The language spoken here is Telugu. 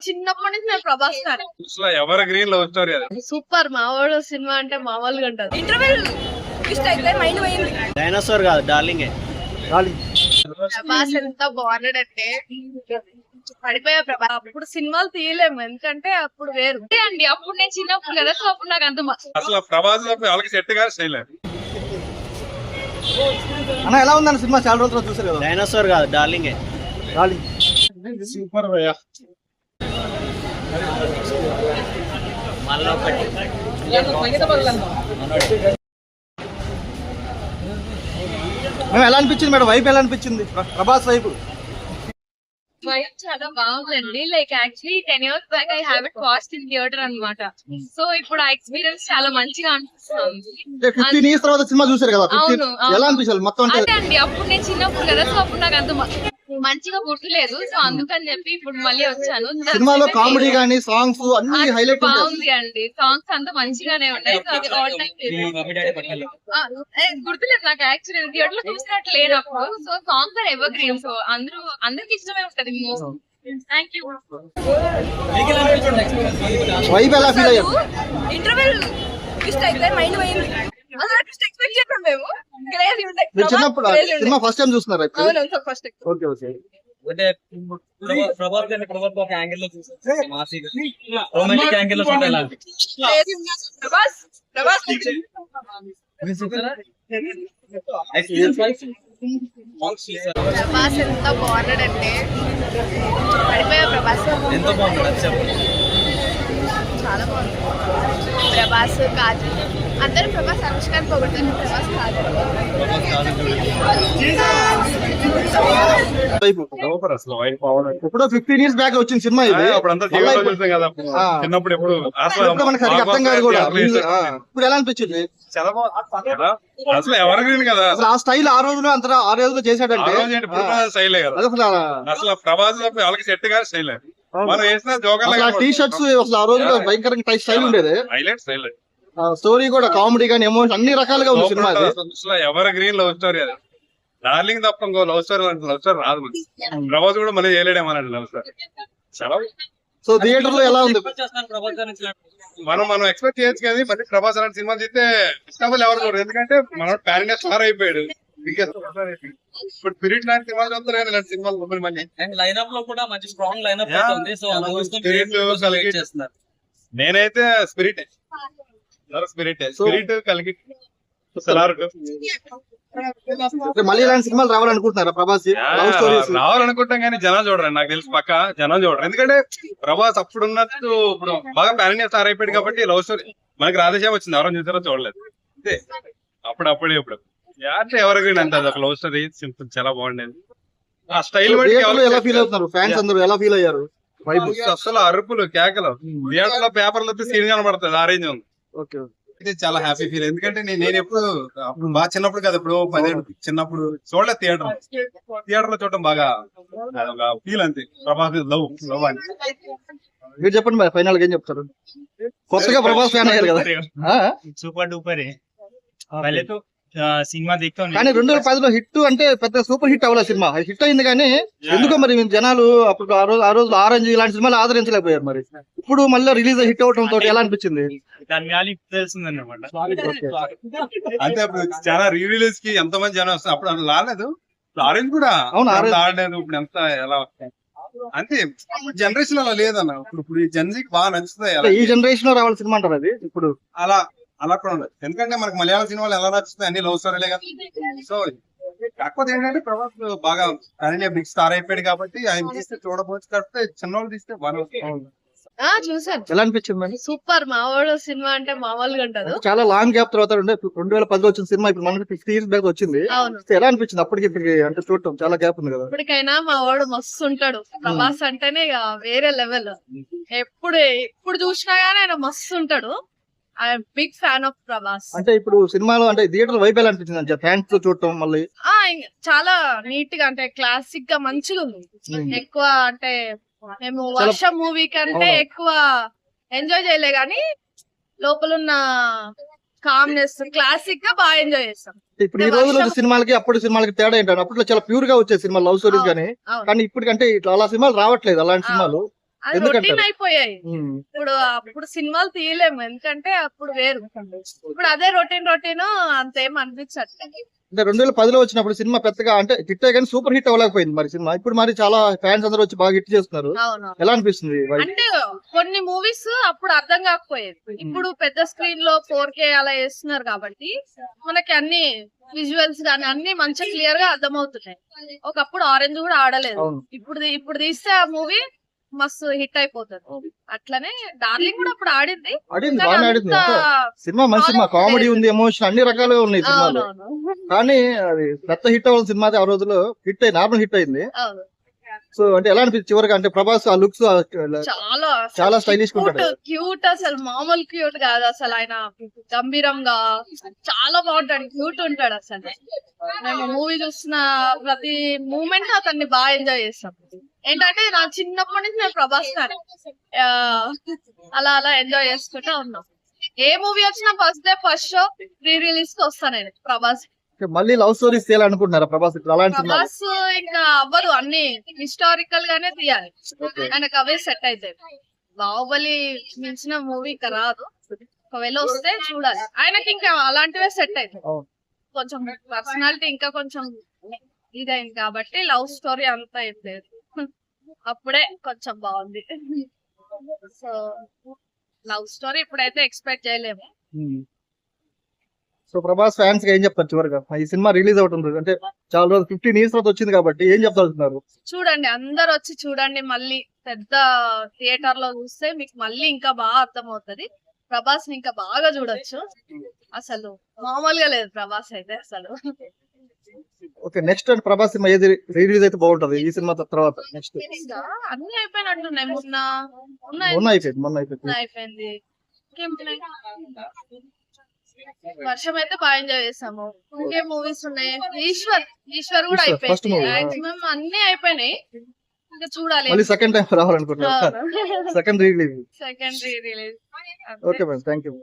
చిన్నప్పటి నుంచి నేను Prabhas fan. Ever green love story అది. సూపర్ మావాడు సినిమా అంటే మామూలుగా ఉంటది. ఇంటర్వెల్ ట్విస్ట్ అయితే మైండ్ పోయింది. డైనోసార్ కాదు డార్లింగే. ప్రభాస్ ఎంత బాగున్నాడంటే పడిపోయా ప్రభాస్. అప్పుడు సినిమాలు తీయలేము ఎందుకంటే అప్పుడు వేరు అండి. అప్పుడు నేను చిన్నప్పుడు కదా, సో అప్పుడు నాకు అంత అసలు ప్రభాస్ వాళ్ళకి సెట్ గా స్టైల్ అన్న ఎలా ఉందన్న సినిమా? చాలా రోజులు చూసారు కదా. డైనోసార్ కాదు డార్లింగే. సూపర్ భయ్యా. మళ్ళీ ఒకటి మేము ఎలా అనిపించింది మేడం? వైపు ఎలా అనిపించింది? ప్రభాస్ వైపు చాలా బాగుందండి. Like actually 10 years back I have it watched in theatre అన్నమాట. సో ఇప్పుడు ఆ ఎక్స్పీరియన్స్ చాలా మంచిగా అనిపిస్తుంది. 15 years తర్వాత సినిమా చూసారు కదా. అవును, ఎలా అనిపించాలి మొత్తం? అంటే అండి అప్పుడు నేను చిన్నప్పుడు కదా, సో అప్పుడు నాకు అంత మంచిగా గుర్తులేదు. సో అందుకని చెప్పి ఇప్పుడు మళ్ళీ వచ్చాను. సినిమాలో కామెడీ గానీ సాంగ్స్ అన్ని హైలైట్ బాగుంది అండి. సాంగ్స్ అంతా మంచిగానే ఉన్నాయి. గుర్తులేదు నాకు యాక్చువల్లీ థియేటర్ లో చూసినట్టు లేనప్పుడు. So songs are evergreen. So అందరికి ఇష్టమే ఉంటది. Thank you. వైపు ఎలా ఫీల్ అయ్యారు? ఇంటర్వెల్ ట్విస్ట్ అయితే మైండ్ పోయింది. ఎక్స్పెక్ట్ చేసాం మేము. మీరు చిన్నప్పుడు సినిమా ఫస్ట్ టైం చూస్తున్నారా? First okay okay. అంటే ప్రభాస్ గారిని ప్రభాస్ ఒక యాంగిల్ లో చూసారు, మాసీగా రొమాంటిక్ యాంగిల్ లో చూడాలి. ప్రభాస్ ప్రభాస్ ఎంత బాగున్నాడంటే పడిపోయా ప్రభాస్. ఎంత బాగుంది చెప్పండి. చాలా బాగుంది. ప్రభాస్ కాజల్ అందరూ ప్రభాస్ అనుష్కాన్ పోగొట్టారు. ప్రభాస్ కాజల్ ఇప్పుడు 15 years బ్యాక్ వచ్చిన సినిమా ఇది. చిన్నప్పుడు ఎప్పుడు మనకి సరిగ్గా అర్థం కాదు కూడా. ఇప్పుడు ఎలా అనిపించింది? అసలు ఎవర్ గ్రీన్ కదా. అసలు ఆ స్టైల్ ఆ రోజులో అంత ఆ రోజులో చేశాడంటే స్టైలే కదా. అసలు ప్రభాస్ వాళ్ళకి సెట్ గా స్టైల్ మనం వేసిన జోకర్ టీ షర్ట్స్ అసలు ఆ రోజులో భయంకరంగా స్టైల్ ఉండేది. Highlight style. స్టోరీ కూడా కామెడీ గానీ ఎమోషన్ అన్ని రకాలుగా ఉంది సినిమా. అసలు ఎవర్ గ్రీన్ లవ్ స్టోరీ అది. డార్లింగ్ తప్ప ఇంకో లవ్ స్టోరీ రాదు. ప్రభాస్ కూడా మళ్ళీ చేయలేడేమన్నాడు లవ్ స్టోరీ. చాలా. సో థియేటర్ లో ఎలా ఉంది? మనం ఎక్స్పెక్ట్ చేయొచ్చు కానీ మళ్ళీ ప్రభాస్ అలాంటి సినిమా చేస్తే ఇష్టపడి ఎవరు చూడరు. ఎందుకంటే మనం ప్యాన్ ఇండియా స్టార్ అయిపోయాడు. ఇప్పుడు స్పిరిట్ లాంటి సినిమాలు చూస్తారు కానీ ఇలాంటి సినిమాలు మళ్ళీ లైనప్ లో కూడా మంచి స్ట్రాంగ్ లైనప్ ఉంది. సో చేస్తున్నారు. నేనైతే స్పిరిట్ కలిగి మళ్ళీ ఇలాంటి సినిమాలు రావాలనుకుంటున్నారా ప్రభాస్? రావాలనుకుంటాం కానీ జనం చూడరు. నాకు తెలిసి పక్క జనం చూడరు. ఎందుకంటే ప్రభాస్ అప్పుడు ఉన్నట్టు ఇప్పుడు బాగా ప్యాన్ ఇండియా స్టార్ అయిపోయాడు కాబట్టి లవ్ స్టోరీ మనకి రాధేశ్యామ్ వచ్చింది. ఎవరైనా చూసారో చూడలేదు. అప్పుడే ఇప్పుడు ఎవరి గ్రీన్ అంటే అది ఒక లవ్ స్టోరీ సింపుల్ చాలా బాగుండేది. ఆ స్టైల్ ఎలా ఫీల్ అవుతున్నారు ఫ్యాన్స్ అందరూ? ఎలా ఫీల్ అయ్యారు? అసలు అరుపులు కేకలు థియేటర్లో పేపర్లు వస్తే సీన్ కనబడుతుంది. ఆ రేంజ్ ఉంది. ఓకే. చాలా హ్యాపీ ఫీల్. ఎందుకంటే నేను ఎప్పుడు బాగా చిన్నప్పుడు కదా, ఇప్పుడు 10 చిన్నప్పుడు చూడలేదు థియేటర్ లో చూడటం బాగా ఫీల్ అంతే. ప్రభాస్ లవ్ అని మీరు చెప్పండి మరి ఫైనల్ గా ఏం చెప్తారు? కొత్తగా ప్రభాస్ ఫ్యాన్ అయ్యారు కదా. సూపర్ డూపర్ సినిమా దిక్కు. కానీ 2010లో హిట్ అంటే పెద్ద సూపర్ హిట్ అవ్వలేదు సినిమా. హిట్ అయింది కానీ ఎందుకో మరి జనాలు అప్పుడు ఆ రోజు ఆరెంజ్ ఇలాంటి సినిమాలు ఆదరించలేకపోయారు. మరి ఇప్పుడు మళ్ళీ రిలీజ్ హిట్ అవడం తోటి ఎలా అనిపించింది? దాని తెలిసిందన్నమాట. అంటే అప్పుడు చాలా రిలీజ్ కి ఎంత మంది జనం వస్తారు. అప్పుడు రాలేదు. ఆరెంజ్ కూడా ఆడలేదు. ఇప్పుడు ఎంత ఎలా అంతే. జనరేషన్ అలా లేదన్న. ఇప్పుడు ఈ జనరేషన్ బాగా నచ్చుతాయి. ఈ జనరేషన్ లో రావాలి సినిమా అంటారు అది. ఇప్పుడు అలా కూడా ఉండదు. ఎందుకంటే మనకి మలయాళ సినిమాలు ఎలా నచ్చుతాయి, అన్ని లవ్ స్టోరీలే కదా. సో కాకపోతే ఏంటంటే ప్రభాస్ బాగా బిగ్ స్టార్ అయిపోయాడు కాబట్టి ఆయన తీస్తే చూడబోచ్చు. కాకపోతే చిన్నోళ్ళు తీస్తే బాగా చూసాను. ఎలా అనిపించింది మరి? సూపర్. మావాడు సినిమా అంటే మామూలుగా ఉంటది. చాలా లాంగ్ గ్యాప్ తర్వాత 2010లో వచ్చిన సినిమా ఇప్పుడు మనకి 50 years బ్యాక్ వచ్చింది. ఎలా అనిపించింది అప్పటికి ఇప్పటికి? అంటే చూడటం చాలా గ్యాప్ ఉంది కదా. ఇప్పటికైనా మావాడు మస్తు ఉంటాడు. ప్రభాస్ అంటేనే వేరే లెవెల్. ఎప్పుడు చూసినా గానీ ఆయన మస్తు ఉంటాడు. I'm big fan of Prabhas. అంటే ఇప్పుడు సినిమాలో అంటే థియేటర్ వైపు ఎలా అనిపించింది? ఫ్యాన్స్ తో చూడటం మళ్ళీ చాలా నీట్ గా అంటే క్లాసిక్ గా మంచిగా ఉంది. ఎక్కువ అంటే మేము వర్షం మూవీ కంటే ఎక్కువ ఎంజాయ్ చేయలే గానీ లోపల ఉన్న కామ్నెస్ క్లాసిక్ గా బాగా ఎంజాయ్ చేస్తాం. ఇప్పుడు ఈ రోజులో సినిమాలకి అప్పుడు సినిమాలకి తేడా ఏంటంటే అప్పట్లో చాలా ప్యూర్ గా వచ్చే సినిమా లవ్ స్టోరీస్ కానీ ఇప్పటికంటే ఇట్లా అలా సినిమాలు రావట్లేదు. అలాంటి సినిమాలు అది ఎందుకంటారు? రొటీన్ అయిపోయాయి. ఉమ్. అప్పుడు సినిమాలు తీయలేము, ఎందుకంటే అప్పుడు వేరు. ఇప్పుడు అదే రొటీన్ అంతేం అనిపించట్లేదు. అంటే 2010లో వచ్చినప్పుడు సినిమా పెద్దగా అంటే హిట్ అయ్యి కానీ సూపర్ హిట్ అవ్వలేకపోయింది మరి సినిమా. ఇప్పుడు మరి చాలా ఫ్యాన్స్ అందరూ వచ్చి బాగా హిట్ చేస్తున్నారు. అవును, ఎలా అనిపిస్తుంది? అంటే కొన్ని మూవీస్ అప్పుడు అర్థం కాకపోయేది, ఇప్పుడు పెద్ద స్క్రీన్ లో 4K అలా వేస్తున్నారు కాబట్టి మనకి అన్ని విజువల్స్ గానీ అన్ని మంచిగా క్లియర్ గా అర్థమవుతున్నాయి. ఒకప్పుడు ఆరెంజ్ కూడా ఆడలేదు, అవును. ఇప్పుడు తీస్తే ఆ మూవీ మస్తు హిట్ అయిపోతుంది. అట్లనే డార్లింగ్ కూడా అప్పుడు ఆడింది, ఆడింది, కానీ బాగా ఆడింది. అంత అంటే సినిమా మంచి సినిమా, కామెడీ ఉంది, ఎమోషన్ అన్ని రకాలుగా ఉన్నాయి సినిమాలో. అవునవును కానీ అది పెద్ద హిట్ అవ్వాల్సిన సినిమా ఆ రోజులో హిట్ అయ్యి నార్మల్ హిట్ అయింది. అవును. సో అంటే ఎలా అనిపించింది చివరిగా? అంటే ప్రభాస్ ఆ లుక్స్ చాలా చాలా స్టైలిష్ గా ఉంటాడు. క్యూట్, అసలు మామూలు క్యూట్ కాదు అసలు. ఆయన గంభీరంగా చాలా బాగుంటాడు, క్యూట్ ఉంటాడు అసలు. మేము మూవీ చూసిన ప్రతి మూమెంట్ అతన్ని బాగా ఎంజాయ్ చేస్తాం. ఏంటంటే నా చిన్నప్పటి నుంచి నేను ప్రభాస్ ఫ్యాన్. అలా అలా ఎంజాయ్ చేసుకుంటా ఉన్నాం. ఏ మూవీ వచ్చినా first day first show pre release కి వస్తాను నేను ప్రభాస్. మళ్ళీ లవ్ స్టోరీస్ తీయాలనుకుంటున్నారా ప్రభాస్ ఇప్పుడు అలాంటి సినిమా? ప్రభాస్ ఇంకా అవ్వదు, అన్ని హిస్టారికల్ గానే తీయాలి, ఆయనకు అవే సెట్ అవుతాయి. బాహుబలి మించిన మూవీ ఇంకా రాదు, ఒకవేళ వస్తే చూడాలి. ఆయనకి ఇంకా అలాంటివే సెట్ అవుతాయి. అవును. కొంచెం పర్సనాలిటీ ఇంకా కొంచెం ఇదైంది కాబట్టి లవ్ స్టోరీ అంతా ఏం లేదు, అప్పుడే కొంచెం బాగుంది. సో లవ్ స్టోరీ ఇప్పుడైతే ఎక్స్పెక్ట్ చేయలేము. సో ప్రభాస్ ఫ్యాన్స్ కి ఏం చెప్తారు చివరిగా? ఈ సినిమా రిలీజ్ అవుతుంది అంటే చాలా రోజు 15 years తర్వాత వచ్చింది కాబట్టి ఏం చెప్తారు? చూడండి, అందరు వచ్చి చూడండి, మళ్ళీ పెద్ద థియేటర్ లో చూస్తే మీకు మళ్ళీ ఇంకా బాగా అర్థమవుతది. ప్రభాస్ ని ఇంకా బాగా చూడొచ్చు, అసలు మామూలుగా లేదు ప్రభాస్ అయితే అసలు. ఓకే, నెక్స్ట్ అంటే ప్రభాస్ సినిమా ఏది రిలీజ్ అయితే బాగుంటది ఈ సినిమా తర్వాత? నెక్స్ట్ ఇంకా అన్ని అయిపోయినట్టున్నాయి, మొన్న అయిపోయింది. అయిపోయింది. ఇంకేమున్నాయి? వర్షం అయితే బాగా ఎంజాయ్ చేసాము. ఇంకే మూవీస్ ఉన్నాయి? ఈశ్వర్ కూడా ఈశ్వర్, first అయిపోయింది. movie, మాక్సిమం అన్ని అయిపోయినాయి, ఇంకా చూడాలి. మళ్ళీ సెకండ్ టైం రావాలనుకుంటున్నారు. Second release. Secondary release. Okay madam, thank you.